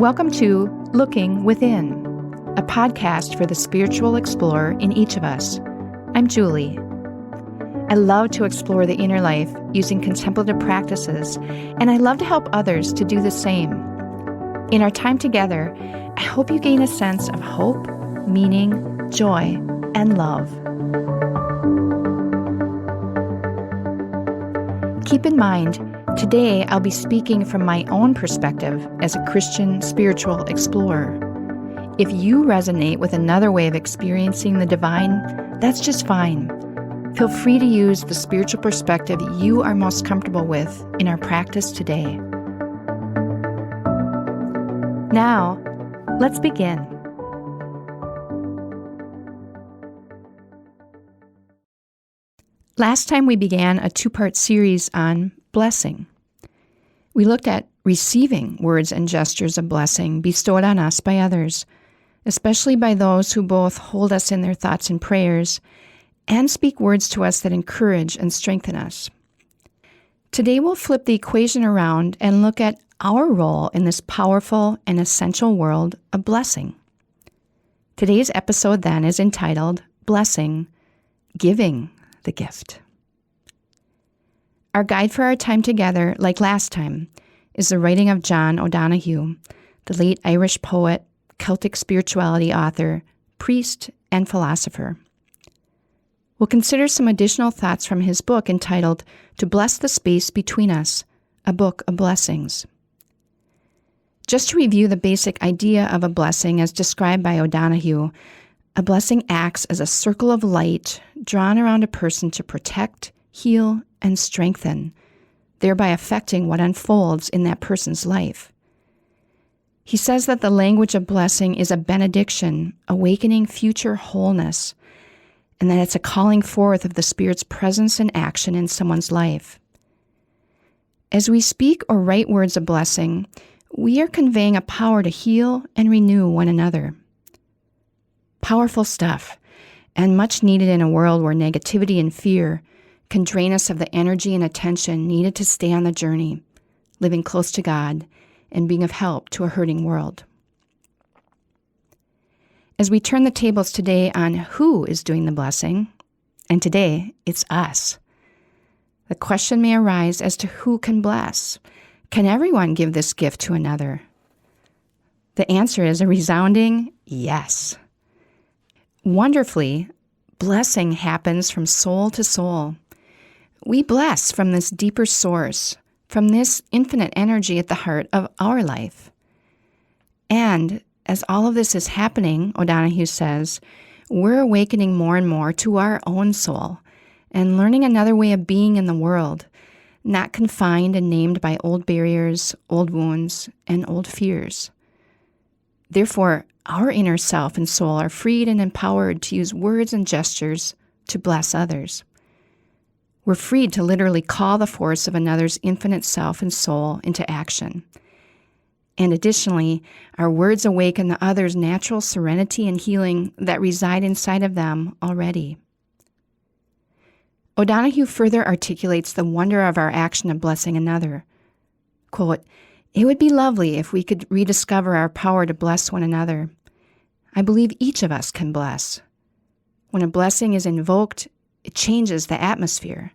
Welcome to Looking Within, a podcast for the spiritual explorer in each of us. I'm Julie. I love to explore the inner life using contemplative practices, and I love to help others to do the same. In our time together, I hope you gain a sense of hope, meaning, joy, and love. Keep in mind, today I'll be speaking from my own perspective as a Christian spiritual explorer. If you resonate with another way of experiencing the divine, that's just fine. Feel free to use the spiritual perspective you are most comfortable with in our practice today. Now, let's begin. Last time we began a two-part series on blessing. We looked at receiving words and gestures of blessing bestowed on us by others, especially by those who both hold us in their thoughts and prayers and speak words to us that encourage and strengthen us. Today we'll flip the equation around and look at our role in this powerful and essential world of blessing. Today's episode then is entitled Blessing, Giving the Gift. Our guide for our time together, like last time, is the writing of John O'Donohue, the late Irish poet, Celtic spirituality author, priest, and philosopher. We'll consider some additional thoughts from his book entitled To Bless the Space Between Us, a Book of Blessings. Just to review the basic idea of a blessing as described by O'Donohue, a blessing acts as a circle of light drawn around a person to protect, heal, and strengthen, thereby affecting what unfolds in that person's life. He says that the language of blessing is a benediction, awakening future wholeness, and that it's a calling forth of the Spirit's presence and action in someone's life. As we speak or write words of blessing, we are conveying a power to heal and renew one another. Powerful stuff, and much needed in a world where negativity and fear can drain us of the energy and attention needed to stay on the journey, living close to God and being of help to a hurting world. As we turn the tables today on who is doing the blessing, and today it's us, the question may arise as to who can bless. Can everyone give this gift to another? The answer is a resounding yes. Wonderfully, blessing happens from soul to soul. We bless from this deeper source, from this infinite energy at the heart of our life. And as all of this is happening, O'Donohue says, we're awakening more and more to our own soul and learning another way of being in the world, not confined and named by old barriers, old wounds, and old fears. Therefore, our inner self and soul are freed and empowered to use words and gestures to bless others. We're freed to literally call the force of another's infinite self and soul into action. And additionally, our words awaken the other's natural serenity and healing that reside inside of them already. O'Donohue further articulates the wonder of our action of blessing another. Quote, "It would be lovely if we could rediscover our power to bless one another. I believe each of us can bless. When a blessing is invoked, it changes the atmosphere.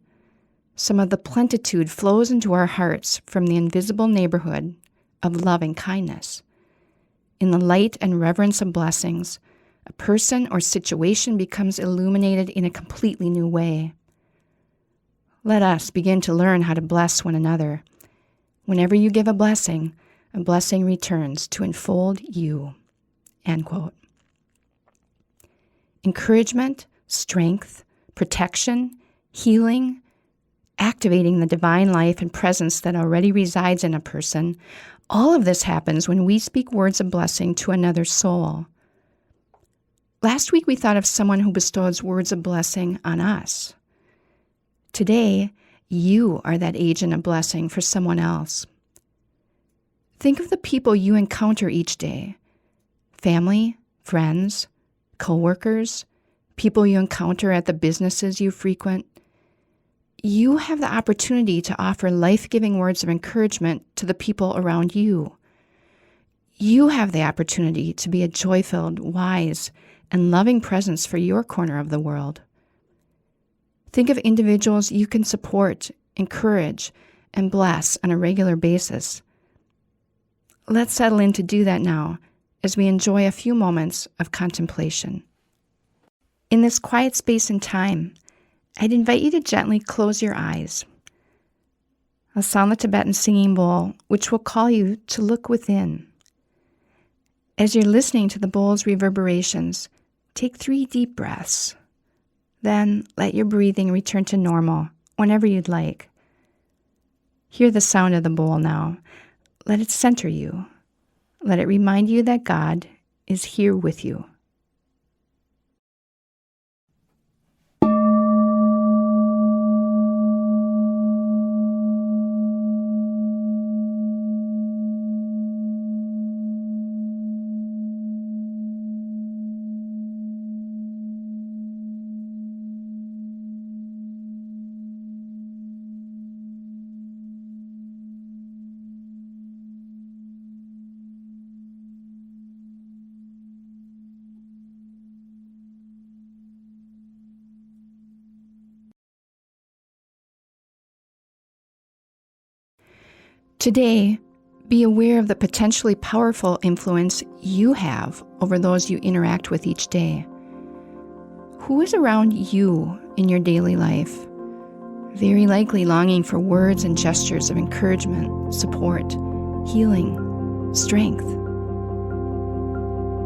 Some of the plenitude flows into our hearts from the invisible neighborhood of love and kindness. In the light and reverence of blessings, a person or situation becomes illuminated in a completely new way. Let us begin to learn how to bless one another. Whenever you give a blessing returns to enfold you." End quote. Encouragement, strength, protection, healing, activating the divine life and presence that already resides in a person, all of this happens when we speak words of blessing to another soul. Last week we thought of someone who bestows words of blessing on us. Today, you are that agent of blessing for someone else. Think of the people you encounter each day: family, friends, co-workers, people you encounter at the businesses you frequent. You have the opportunity to offer life-giving words of encouragement to the people around you. You have the opportunity to be a joy-filled, wise, and loving presence for your corner of the world. Think of individuals you can support, encourage, and bless on a regular basis. Let's settle in to do that now as we enjoy a few moments of contemplation. In this quiet space and time, I'd invite you to gently close your eyes. I'll sound the Tibetan singing bowl, which will call you to look within. As you're listening to the bowl's reverberations, take 3 deep breaths. Then let your breathing return to normal whenever you'd like. Hear the sound of the bowl now. Let it center you. Let it remind you that God is here with you. Today, be aware of the potentially powerful influence you have over those you interact with each day. Who is around you in your daily life? Very likely longing for words and gestures of encouragement, support, healing, strength.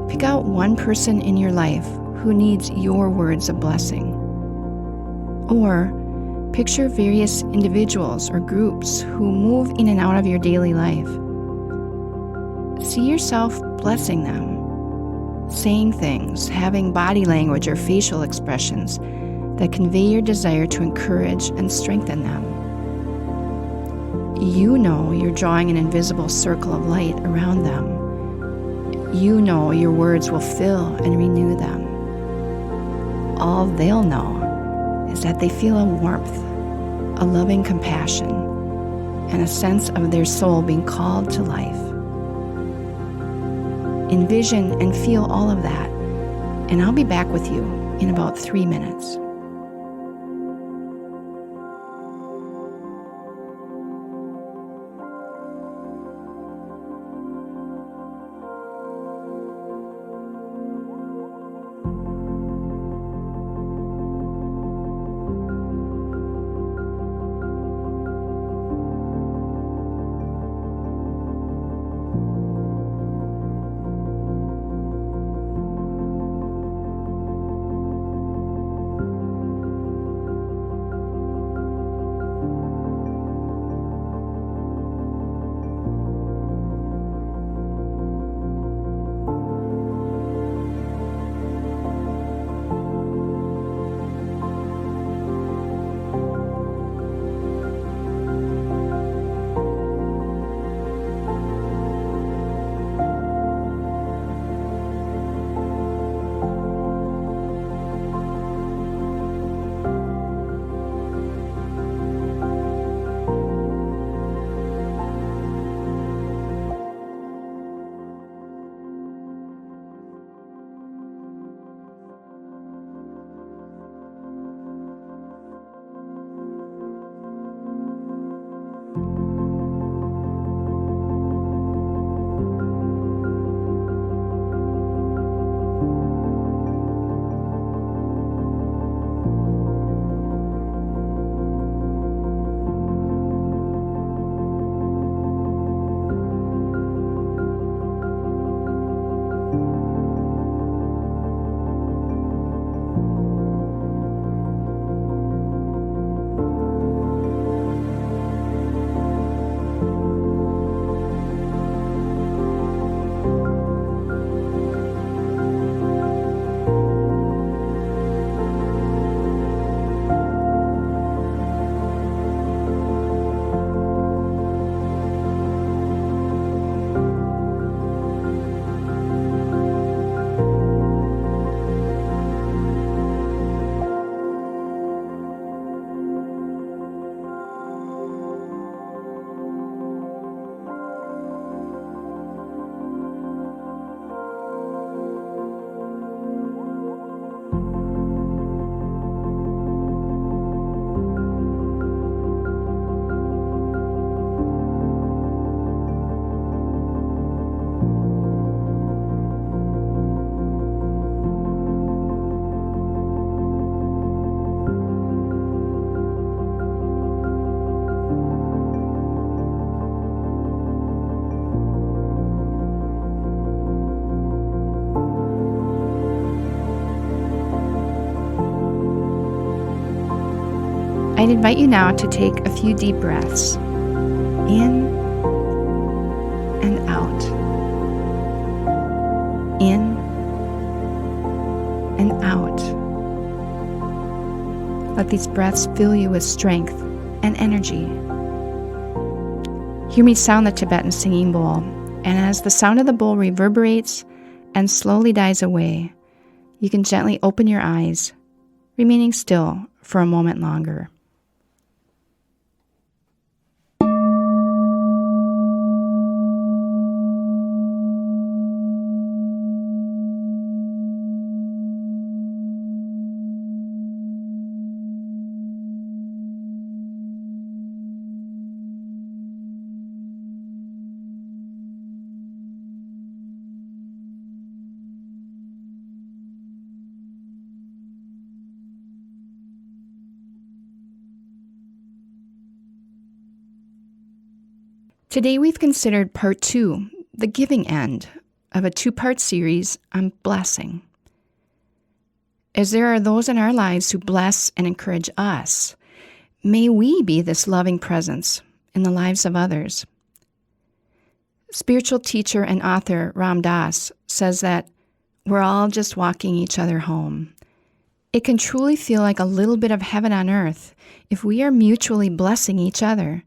Pick out one person in your life who needs your words of blessing. Or picture various individuals or groups who move in and out of your daily life. See yourself blessing them, saying things, having body language or facial expressions that convey your desire to encourage and strengthen them. You know you're drawing an invisible circle of light around them. You know your words will fill and renew them. All they'll know is that they feel a warmth, a loving compassion, and a sense of their soul being called to life. Envision and feel all of that, and I'll be back with you in about 3 minutes. I'd invite you now to take a few deep breaths in and out. In and out. Let these breaths fill you with strength and energy. Hear me sound the Tibetan singing bowl, and as the sound of the bowl reverberates and slowly dies away, you can gently open your eyes, remaining still for a moment longer. Today we've considered part 2, the giving end, of a 2-part series on blessing. As there are those in our lives who bless and encourage us, may we be this loving presence in the lives of others. Spiritual teacher and author Ram Dass says that we're all just walking each other home. It can truly feel like a little bit of heaven on earth if we are mutually blessing each other,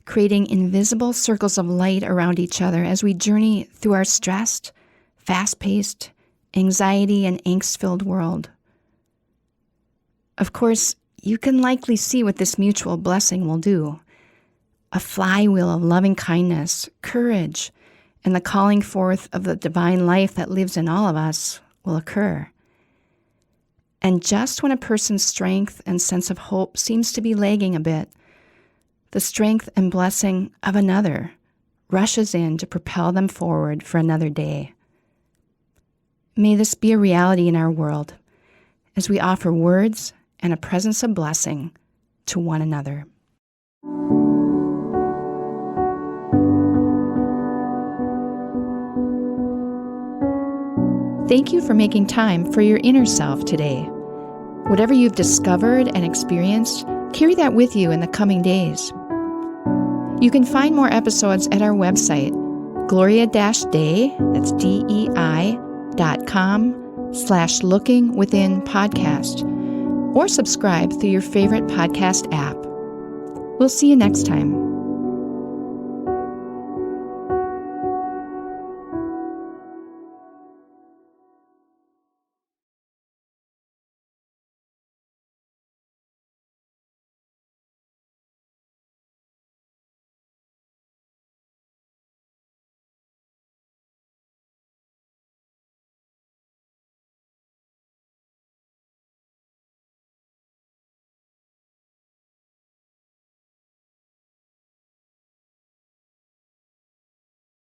creating invisible circles of light around each other as we journey through our stressed, fast-paced, anxiety and angst-filled world. Of course, you can likely see what this mutual blessing will do. A flywheel of loving kindness, courage, and the calling forth of the divine life that lives in all of us will occur. And just when a person's strength and sense of hope seems to be lagging a bit, the strength and blessing of another rushes in to propel them forward for another day. May this be a reality in our world as we offer words and a presence of blessing to one another. Thank you for making time for your inner self today. Whatever you've discovered and experienced, carry that with you in the coming days. You can find more episodes at our website, gloria-dei, that's DEI.com/lookingwithinpodcast, or subscribe through your favorite podcast app. We'll see you next time.